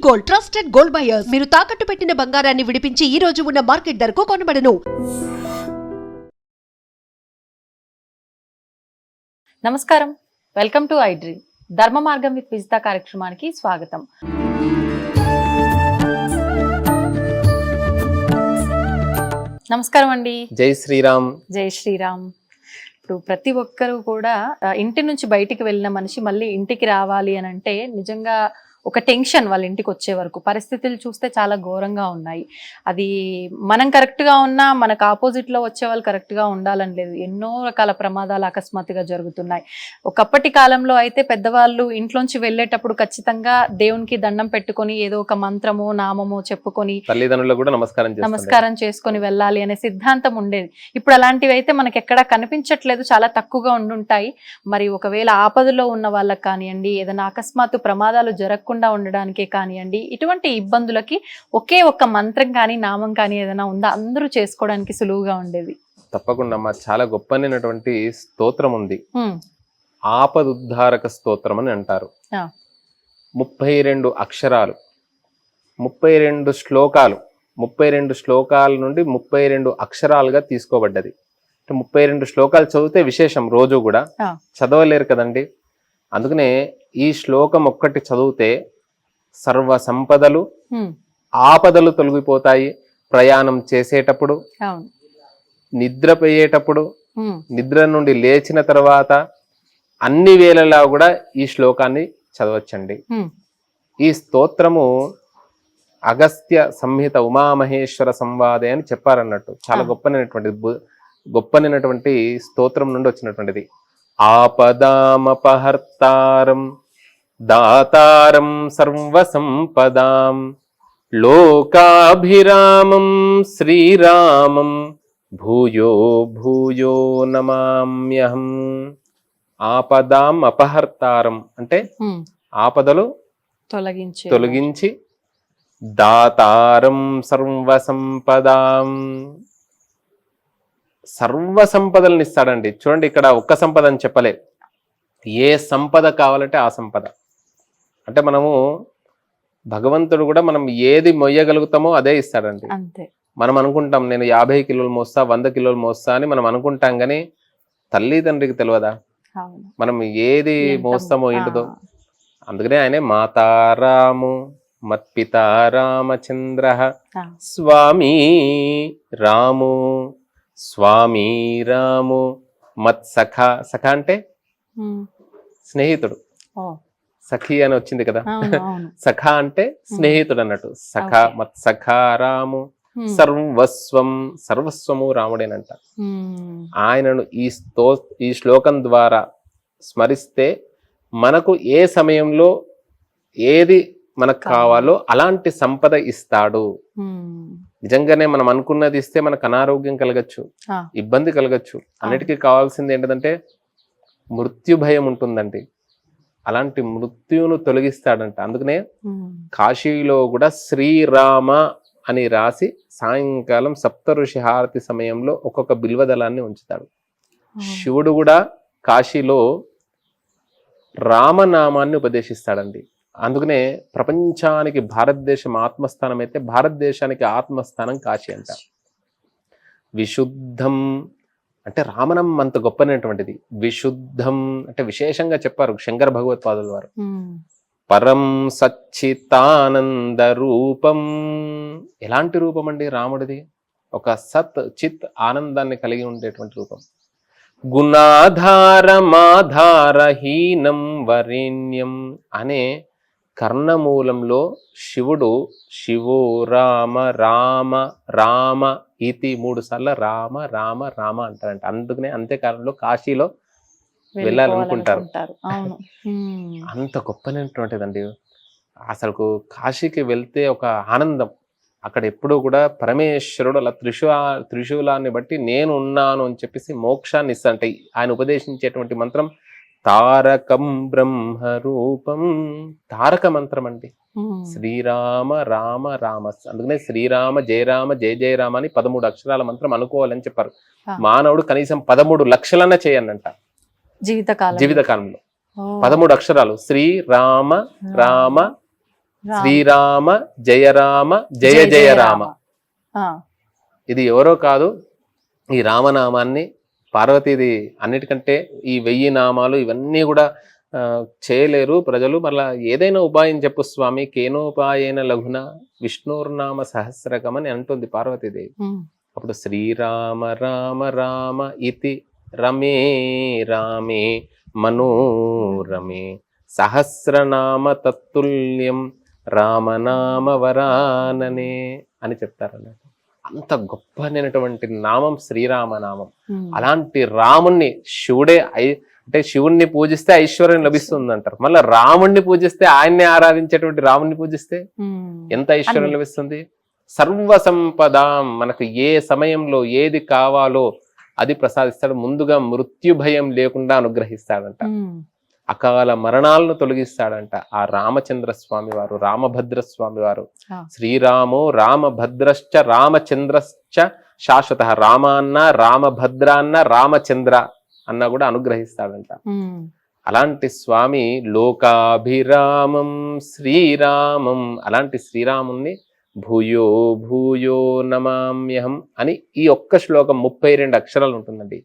Gold, trusted gold buyers. మీరు తాకట్టు పెట్టిన బంగారాన్ని విడిపించి ఈ రోజు ఉన్న మార్కెట్ ధరకు కొనబడను. నమస్కారం, వెల్కమ్ టు ఐడ్రీమ్. ధర్మ మార్గం విత్ విజిత కార్యక్రమానికి స్వాగతం. నమస్కారం అండి. జై శ్రీరామ్. జై శ్రీరామ్. ఇప్పుడు ప్రతి ఒక్కరూ కూడా ఇంటి నుంచి బయటికి వెళ్ళిన మనిషి మళ్ళీ ఇంటికి రావాలి అని అంటే నిజంగా ఒక టెన్షన్. వాళ్ళ ఇంటికి వచ్చే వరకు పరిస్థితులు చూస్తే చాలా ఘోరంగా ఉన్నాయి. అది మనం కరెక్ట్గా ఉన్నా మనకు ఆపోజిట్లో వచ్చే వాళ్ళు కరెక్ట్గా ఉండాలని లేదు. ఎన్నో రకాల ప్రమాదాలు అకస్మాత్తుగా జరుగుతున్నాయి. ఒకప్పటి కాలంలో అయితే పెద్దవాళ్ళు ఇంట్లోంచి వెళ్ళేటప్పుడు ఖచ్చితంగా దేవునికి దండం పెట్టుకొని ఏదో ఒక మంత్రమో నామమో చెప్పుకొని తల్లిదండ్రులకు కూడా నమస్కారం చేసుకొని వెళ్ళాలి అనే సిద్ధాంతం ఉండేది. ఇప్పుడు అలాంటివి అయితే మనకి ఎక్కడా కనిపించట్లేదు, చాలా తక్కువగా ఉండుంటాయి. మరి ఒకవేళ ఆపదలో ఉన్న వాళ్ళకి కానివ్వండి, ఏదైనా అకస్మాత్తు ప్రమాదాలు జరగకుండా ఉండడానికే కానివ్వండి, ఇటువంటి ఇబ్బందులకి ఒకే ఒక్క మంత్రం కానీ నామం కానీ ఏదైనా ఉందా అందరూ చేసుకోవడానికి సులువుగా ఉండేది? తప్పకుండా అమ్మా, చాలా గొప్పనైనటువంటి స్తోత్రం ఉంది. ఆపదుద్ధారక స్తోత్రం అని అంటారు. 32 అక్షరాలు, 32 శ్లోకాలు, 32 శ్లోకాల నుండి 32 అక్షరాలుగా తీసుకోబడ్డది. 32 శ్లోకాలు చదివితే విశేషం. రోజు కూడా చదవలేరు కదండి. అందుకనే ఈ శ్లోకం ఒక్కటి చదివితే సర్వ సంపదలు, ఆపదలు తొలగిపోతాయి. ప్రయాణం చేసేటప్పుడు, నిద్రపోయేటప్పుడు, నిద్ర నుండి లేచిన తర్వాత అన్ని వేళలా కూడా ఈ శ్లోకాన్ని చదవచ్చండి. ఈ స్తోత్రము అగస్త్య సంహిత ఉమామహేశ్వర సంవాదే అని చెప్పారన్నట్టు. చాలా గొప్పనైనటువంటి స్తోత్రం నుండి వచ్చినటువంటిది. ఆపదామపహర్తారం దాతారం సర్వసంపదాం లోకాభిరామం శ్రీరామం భూయో భూయో నమామ్యహం. ఆపదాం అపహర్తారం అంటే ఆపదలు తొలగించి, దాతారం సర్వసంపదాం సర్వసంపదలను ఇస్తాడండి. చూడండి, ఇక్కడ ఒక్క సంపద అని చెప్పలే, ఏ సంపద కావాలంటే ఆ సంపద. అంటే మనము భగవంతుడు కూడా మనం ఏది మొయ్యగలుగుతామో అదే ఇస్తాడండి. మనం అనుకుంటాం నేను 50 కిలోలు మోస్తా, 100 కిలోలు మోస్తా అని మనం అనుకుంటాం, కానీ తల్లిదండ్రికి తెలియదా మనం ఏది మోస్తామో ఏంటిదో. అందుకనే ఆయనే మాతారాము మత్పితారామచంద్ర స్వామి రాము స్వామి రాము మత్ సఖ. సఖ అంటే స్నేహితుడు. సఖి అని వచ్చింది కదా, సఖ అంటే స్నేహితుడు అన్నట్టు. సఖ మత్ సఖ రాము సర్వస్వం, సర్వస్వము రాముడేనంట. ఆయనను ఈ శ్లోకం ద్వారా స్మరిస్తే మనకు ఏ సమయంలో ఏది మనకు కావాలో అలాంటి సంపద ఇస్తాడు. నిజంగానే మనం అనుకున్నది ఇస్తే మనకు అనారోగ్యం కలగచ్చు, ఇబ్బంది కలగచ్చు. అన్నిటికీ కావాల్సింది ఏంటంటే మృత్యు భయం ఉంటుందండి. అలాంటి మృత్యువును తొలగిస్తాడంట. అందుకనే కాశీలో కూడా శ్రీరామ అని రాసి సాయంకాలం సప్తఋషి హారతి సమయంలో ఒక్కొక్క బిల్వదళాన్ని ఉంచుతాడు. శివుడు కూడా కాశీలో రామనామాన్ని ఉపదేశిస్తాడండి. అందుకనే ప్రపంచానికి భారతదేశం ఆత్మస్థానం అయితే భారతదేశానికి ఆత్మస్థానం కాశీ అంట. విశుద్ధం అంటే రామనం అంత గొప్పనటువంటిది. విశుద్ధం అంటే విశేషంగా చెప్పారు శంకర భగవత్పాదుల వారు. పరం సచ్చితానంద రూపం. ఎలాంటి రూపం అండి రాముడిది? ఒక సత్ చిత్ ఆనందాన్ని కలిగి ఉండేటువంటి రూపం. గుణాధారమాధారహీనం వరేణ్యం అనే కర్ణమూలంలో శివుడు శివో రామ రామ రామ ఇతి 3 సార్లు రామ రామ రామ అంటారంట. అందుకనే అంత్యకాలంలో కాశీలో వెళ్ళాలనుకుంటారు. అంత గొప్పనటువంటిదండి. అసలు కాశీకి వెళ్తే ఒక ఆనందం. అక్కడ ఎప్పుడూ కూడా పరమేశ్వరుడు అలా త్రిశూలాన్ని బట్టి నేను ఉన్నాను అని చెప్పేసి మోక్షాన్ని ఇస్తా. అంటే ఆయన ఉపదేశించేటువంటి మంత్రం తారకం బ్రహ్మ రూపం. తారక మంత్రం అండి. శ్రీరామ రామ రామ. అందుకనే శ్రీరామ జయ రామ జయ జయ రామ అని 13 అక్షరాల మంత్రం అనుకోవాలని చెప్పారు. మానవుడు కనీసం 13 లక్షలన్నా చేయనంట జీవితకాలంలో. 13 అక్షరాలు శ్రీ రామ రామ శ్రీరామ జయ రామ జయ జయ రామ. ఇది ఎవరో కాదు, ఈ రామనామాన్ని పార్వతీది అన్నిటికంటే ఈ 1000 నామాలు ఇవన్నీ కూడా చేయలేరు ప్రజలు. మళ్ళా ఏదైనా ఉపాయం చెప్పు స్వామి, కేనోపాయేన లఘున విష్ణుర్నామ సహస్రకం అని అంటుంది పార్వతీదేవి. అప్పుడు శ్రీరామ రామ రామ ఇతి రమే రామే మనోరమే సహస్రనామ తత్తుల్యం రామనామ వరాననే అని చెప్తారన్నట్టు. అంత గొప్పనైనటువంటి నామం శ్రీరామనామం. అలాంటి రాముణ్ణి శివుడే అంటే శివుణ్ణి పూజిస్తే ఐశ్వర్యం లభిస్తుంది అంటారు. మళ్ళీ రాముణ్ణి పూజిస్తే, ఆయన్ని ఆరాధించేటువంటి రాముణ్ణి పూజిస్తే ఎంత ఐశ్వర్యం లభిస్తుంది. సర్వ సంపదాం, మనకు ఏ సమయంలో ఏది కావాలో అది ప్రసాదిస్తాడు. ముందుగా మృత్యు భయం లేకుండా అనుగ్రహిస్తాడంట. అకాల మరణాలను తొలగిస్తాడంట ఆ రామచంద్ర స్వామి వారు, రామభద్ర స్వామి వారు. శ్రీరామో రామభద్రశ్చ రామచంద్రశ్చ శాశ్వత. రామ అన్న, రామభద్ర అన్న, రామచంద్ర అన్న కూడా అనుగ్రహిస్తాడంట. అలాంటి స్వామి లోకాభిరామం శ్రీరామం, అలాంటి శ్రీరాముణ్ణి భూయో భూయో నమామ్యహం అని ఈ ఒక్క శ్లోకం 32 అక్షరాలు ఉంటుందండి.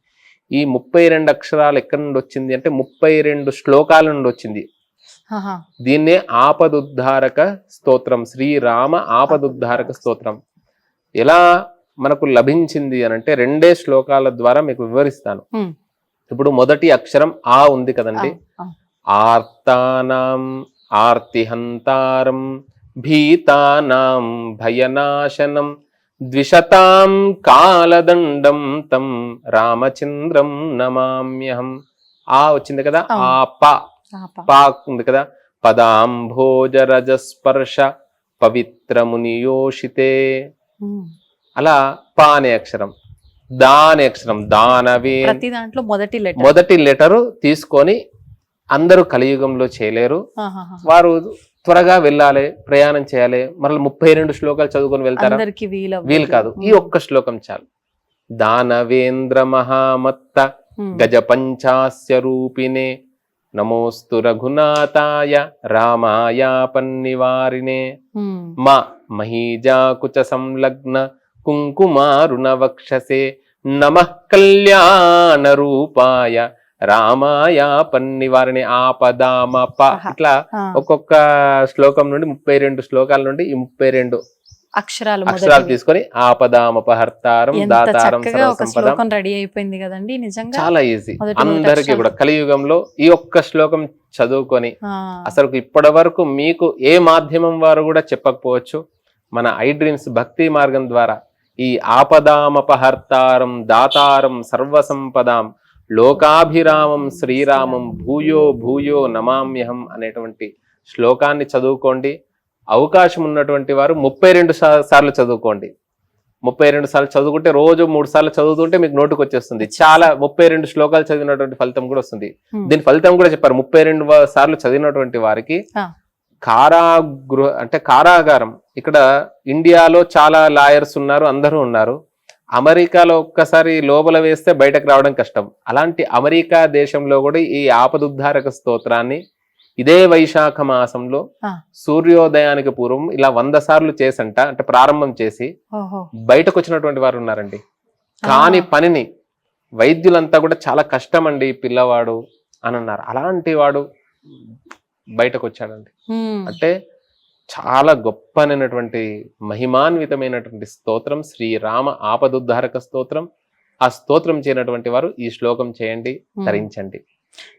ఈ 32 అక్షరాలు ఎక్కడి నుండి వచ్చింది అంటే 32 శ్లోకాల నుండి వచ్చింది. దీన్నే ఆపదుద్ధారక స్తోత్రం, శ్రీరామ ఆపదుద్ధారక స్తోత్రం. ఎలా మనకు లభించింది అని అంటే 2 శ్లోకాల ద్వారా మీకు వివరిస్తాను. ఇప్పుడు మొదటి అక్షరం ఆ ఉంది కదండి. ఆర్తానాం ఆర్తిహంతారం భీతానాం భయనాశనం ద్విషతాం కాలదండం తం రామచంద్రం నమామ్యహం. ఆ వచ్చింది కదా. ఆ పా ఉంది కదా. పదాంభోజరజస్పర్శ పవిత్రమునియోషితే. అలా పా అనే అక్షరం. దా అనే అక్షరం. దానవే. ప్రతి దాంట్లో మొదటి లెటరు తీసుకొని అందరూ కలియుగంలో చేయలేరు. వారు త్వరగా వెళ్ళాలి, ప్రయాణం చేయాలి. మరలా 32 శ్లోకాలు చదువుకొని వెళ్తారా? వీలు కాదు. ఈ ఒక్క శ్లోకం చాలు. దానవేంద్ర మహామత్త గజ పంచాస్య రూపిణే నమోస్తు రఘునాథాయ రామాయ పన్నివారినే మా మహీజాకుచ సంలగ్న కుంకుమారుణ వక్షసే నమః కళ్యాణ రూపాయ రామాయ పన్నివారిని. ఆపదామ ప. ఇట్లా ఒక్కొక్క శ్లోకం నుండి 32 శ్లోకాల నుండి ఈ 32 అక్షరాలు తీసుకొని ఆపదామపహర్తారం దాతారం సర్వసంపదం రెడీ అయిపోయింది కదండి. నిజంగా చాలా ఈజీ. అందరికీ కూడా కలియుగంలో ఈ ఒక్క శ్లోకం చదువుకొని అసలు ఇప్పటి వరకు మీకు ఏ మాధ్యమం వారు కూడా చెప్పకపోవచ్చు, మన ఐ డ్రీమ్స్ భక్తి మార్గం ద్వారా ఈ ఆపదామపహర్తారం దాతారం సర్వసంపదాం లోకాభిరామం శ్రీరామం భూయో భూయో నమామ్యహం అనేటువంటి శ్లోకాన్ని చదువుకోండి. అవకాశం ఉన్నటువంటి వారు 32 సార్లు చదువుకోండి. 32 సార్లు చదువుకుంటే రోజు 3 సార్లు చదువుతుంటే మీకు నోటుకు వచ్చేస్తుంది. చాలా 32 శ్లోకాలు చదివినటువంటి ఫలితం కూడా వస్తుంది. దీని ఫలితం కూడా చెప్పారు. 32 సార్లు చదివినటువంటి వారికి కారాగారం. ఇక్కడ ఇండియాలో చాలా లాయర్స్ ఉన్నారు, అందరూ ఉన్నారు. అమెరికాలో ఒక్కసారి లోపల వేస్తే బయటకు రావడం కష్టం. అలాంటి అమెరికా దేశంలో కూడా ఈ ఆపదుద్ధారక స్తోత్రాన్ని ఇదే వైశాఖ మాసంలో సూర్యోదయానికి పూర్వం ఇలా 100 సార్లు చేసంట, అంటే ప్రారంభం చేసి బయటకు వచ్చినటువంటి వారు ఉన్నారండి. కాని పనిని వైద్యులంతా కూడా చాలా కష్టం అండి పిల్లవాడు అని అన్నారు. అలాంటి వాడు బయటకు వచ్చాడండి. అంటే చాలా గొప్పనైనటువంటి మహిమాన్వితమైనటువంటి స్తోత్రం శ్రీరామ ఆపదుద్ధారక స్తోత్రం. ఆ స్తోత్రం చేయనటువంటి వారు ఈ శ్లోకం చేయండి, ధరించండి.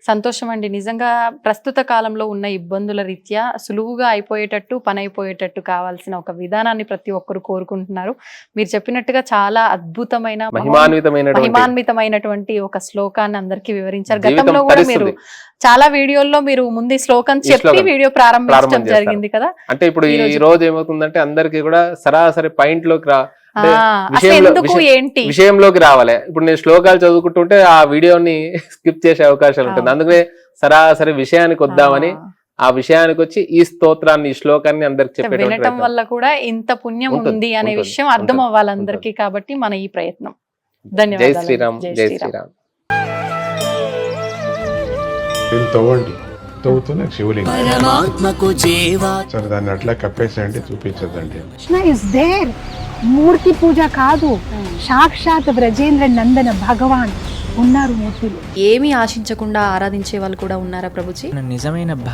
సంతోషం అండి. నిజంగా ప్రస్తుత కాలంలో ఉన్న ఇబ్బందుల రీత్యా సులువుగా అయిపోయేటట్టు పని అయిపోయేటట్టు కావాల్సిన ఒక విధానాన్ని ప్రతి ఒక్కరు కోరుకుంటున్నారు. మీరు చెప్పినట్టుగా చాలా అద్భుతమైన మహిమాన్వితమైనటువంటి ఒక శ్లోకాన్ని అందరికీ వివరించారు. గతంలో కూడా మీరు చాలా వీడియోల్లో మీరు ముందు శ్లోకం చెప్పి వీడియో ప్రారంభించడం జరిగింది కదా. అంటే ఇప్పుడు ఈ రోజు ఏమవుతుందంటే అందరికీ కూడా సరాసరి పాయింట్ లోకి విషయంలోకి రావాలి. ఇప్పుడు నేను శ్లోకాలు చదువుకుంటుంటే ఆ వీడియోని స్కిప్ చేసే అవకాశాలు ఉంటుంది. అందుకనే సరాసరి విషయానికి వద్దామని ఆ విషయానికి వచ్చి ఈ స్తోత్రాన్ని ఈ శ్లోకాన్ని అందరికి చెప్పడం వల్ల కూడా ఇంత పుణ్యం ఉంది అనే విషయం అర్థం అవ్వాలి అందరికి. కాబట్టి మన ఈ ప్రయత్నం. ధన్యవాదాలు. జై శ్రీరామ్. జై శ్రీరామ్. తవ్వండి, తవ్వుతున్న శివలింగం. పరమాత్మకు జీవా సరే దాన్ని అట్లా కప్పేసేయండి, చూపించదండి. Krishna is there. మూర్తి పూజ కాదు, సాక్షాత్ బ్రజేంద్ర నందన భగవాన్ ఉన్నారు మూర్తిలో. ఏమీ ఆశించకుండా ఆరాధించే వాళ్ళు కూడా ఉన్నారా ప్రభుజీ? నిజమైన భక్తి